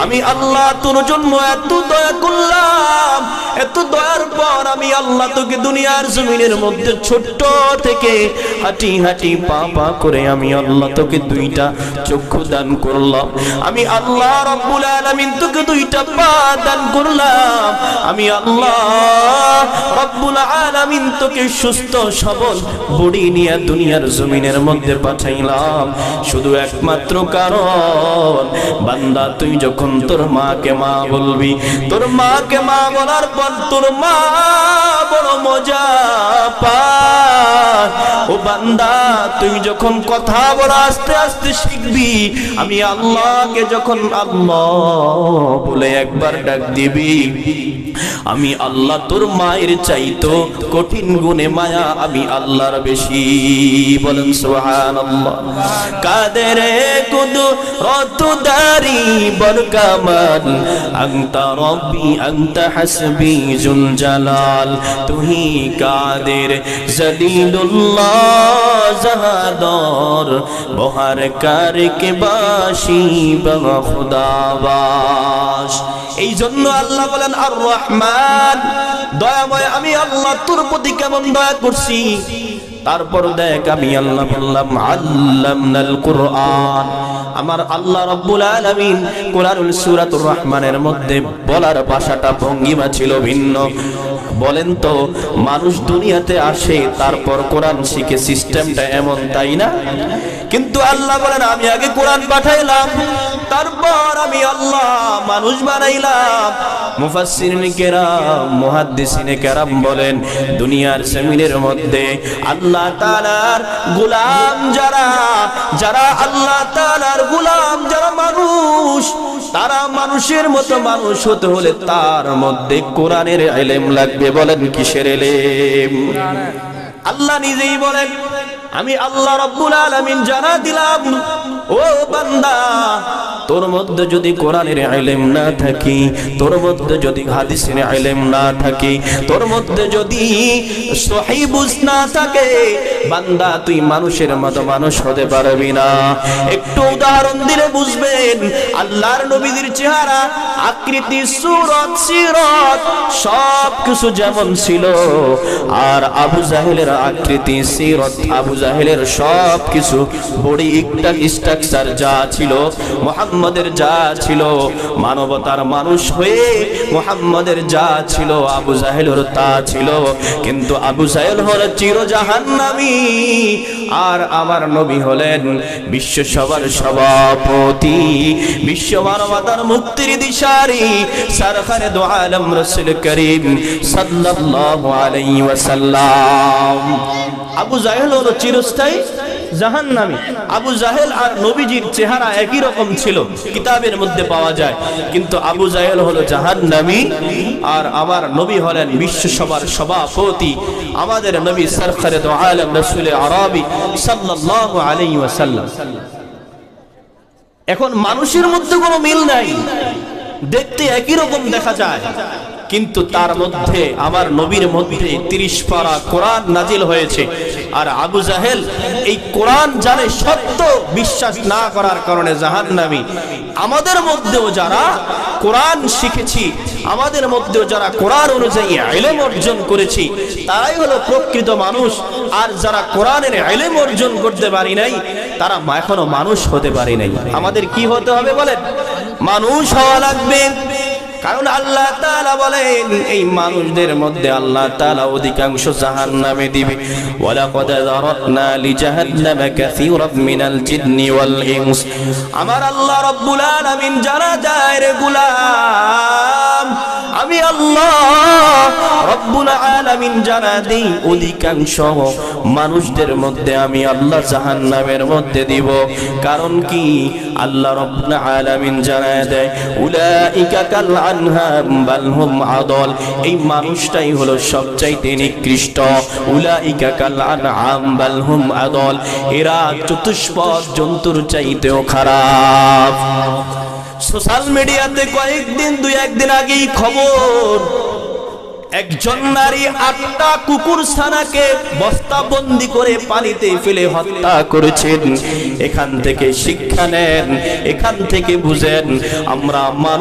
আমি আল্লাহ তোর জন্য এত দয়া করলাম, এত দয়ার পর আমি আল্লাহ তোকে দুনিয়ার জমিনের মধ্যে ছোট্ট থেকে হাঁটি হাঁটি পা পা করে আমি আল্লাহ তোকে দুইটা চক্ষু দান করলাম। আমি আল্লাহ রব্বুল আলামিন তোকে দুইটা পা দান করলাম। আমি আল্লাহ রব্বুল আলামিন তোকে সুস্থ সবল বডি নিয়ে দুনিয়ার জমিনের মধ্যে পাঠাইলাম শুধু একমাত্র কারণ, বান্দা তুই যখন তোর মাকে মা বলবি, তোর মাকে মা বলার পর তোর মা বড় মজা পায়। ও বান্দা তুই যখন কথা বলা আস্তে আস্তে শিখবি, আমি আল্লাহকে যখন আল্লাহ বলে একবার ডাক দিবি, আমি আল্লাহ তোর মায়ের চাইতো কঠিন গুণে মায়া আমি আল্লাহর বেশি। বলেন সুবহানাল্লাহ। কাদের কুদরত দারি বরকামান আনতা রব্বি আনতা হাসবি জুল জালাল, তুহি কাদের জলিলুল্লাহ জাহাদর বহার কার কে বাসি বা খুদাবাস। এই জন্য আল্লাহ বলেন আর রহমান, দয়াময় আমি আল্লাহ তোর প্রতি কেমন দয়া করছি। তারপর দেখ আমি আল্লাহ বললাম আল্লামনাল কুরআন, আমার আল্লাহ রব্বুল আলামিন কোরআনুল সূরাতুর রহমানের মধ্যে বলার ভাষাটা ভঙ্গিমা ছিল ভিন্ন। বলেন তো মানুষ দুনিয়াতে আসে তারপর কোরআন শিখে, সিস্টেমটা এমন তাই না? কিন্তু আল্লাহ বলেন আমি আগে কোরআন পাঠাইলাম, তারপর আমি আল্লাহ মানুষ বানাইলাম। মুফাসসিরিনে কেরাম মুহাদ্দিসিনে কেরাম বলেন দুনিয়ার জমিনের মধ্যে আল্লাহ তাআলার গোলাম যারা আল্লাহ তাআলার গোলাম যারা মানুষ, তারা মানুষের মতো মানুষ হতে হলে তার মধ্যে কোরআনের ইলম লাগবে। বলেন কিসের ইলম? আল্লাহ নিজেই বলেন আমি আল্লাহ রব্বুল আলামিন জানা দিলাম, ও বান্দা তোর মধ্যে যদি কোরআনের ইলম না থাকে, তোর মধ্যে যদি হাদিসের ইলম না থাকে, তোর মধ্যে যদি সহিহ বুঝ না থাকে, বান্দা তুই মানুষের মতো মানুষ হতে পারবি না। একটু উদাহরণ দিলে বুঝবেন। আল্লাহর নবীদের চেহারা, আকৃতি, সূরত, সিরাত সব কিছু যেমন ছিল, আর আবু জাহেলের আকৃতি, সিরাত, আবু জাহেলের সব কিছু বডি স্ট্রাকচার যা ছিল, মুহাম্মাদের যা ছিল, মানবতার মানুষ হয়ে মুহাম্মাদের যা ছিল আবু জাহেলের তা ছিল। কিন্তু আবু জাহেল হলো চির জাহান্নামী, আর আমার নবী হলেন বিশ্ব সবার সভাপতি, বিশ্ব মানবতার মুক্তির দিশারি, সরকারে দু আলম রাসূল করিম সাল্লাল্লাহু আলাইহি ওয়াসাল্লাম। আবু জাহেল হলো চিরস্থায়ী জাহান্নামী। আবু জাহেল আর নবীজির চেহারা একই রকম ছিল, কিতাবের মধ্যে পাওয়া যায়, কিন্তু আবু জাহেল হলো জাহান্নামী আর আমার নবী হলেন বিশ্ব সবার সভাপতি, আমাদের নবী সরকারে দু আলম রাসূল আরবি সাল্লাল্লাহু আলাইহি ওয়াসাল্লাম। এখন মানুষের মধ্যে কোনো মিল নাই, দেখতে একই রকম দেখা যায়, কিন্তু তার মধ্যে আমার নবীর মধ্যে 30 পারা কোরআন নাজিল হয়েছে। আর আবু জাহেল এই কোরআন জানে সত্য, বিশ্বাস না করার কারণে জাহান্নামী। আমাদের মধ্যেও যারা কোরআন শিখেছি, আমাদের মধ্যেও যারা কোরআন অনুযায়ী ইলম অর্জন করেছি, তারাই হলো প্রকৃত মানুষ। আর যারা কোরআনের ইলম অর্জন করতে পারি নাই, তারা এখনো মানুষ হতে পারি নাই। আমাদের কি হতে হবে বলেন? মানুষ হওয়া লাগবে। কারণ আল্লাহ তাআলা বলেন এই মানুষদের মধ্যে আল্লাহ তাআলা অধিকাংশ জাহান্নামে দিবে। ওয়ালাকাদ যারানা লিজাহান্নামা কাসীরাম মিনাল জিন্নি ওয়াল ইনস। আমার আল্লাহ রাব্বুল আলামিন জানা যায় রে গোলাম, আমি আল্লাহ রাব্বুল আলামিন জানা দেই অধিকাংশ মানুষদের মধ্যে আমি আল্লাহ জাহান্নামের মধ্যে দিব। কারণ কি? আল্লাহ রাব্বুল আলামিন জানা দেয় উলাইকা কাল আনহাম বাল হুম আদল, এই মানুষটাই হলো সবচাইতে নিকৃষ্ট। উলাইকা কাল আনআম বাল হুম আদল, এরা চতুষ্পদ জন্তুর চাইতেও খারাপ। সোশ্যাল মিডিয়াতে কয়েকদিন দুই একদিন আগেই খবর, একজন নারী 8টা কুকুর ছানাকে বস্তাবন্দি করে পানিতে ফেলে হত্যা করেছেন। এখান থেকে শিক্ষা নেন, এখান থেকে বুঝেন আমরা মানুষ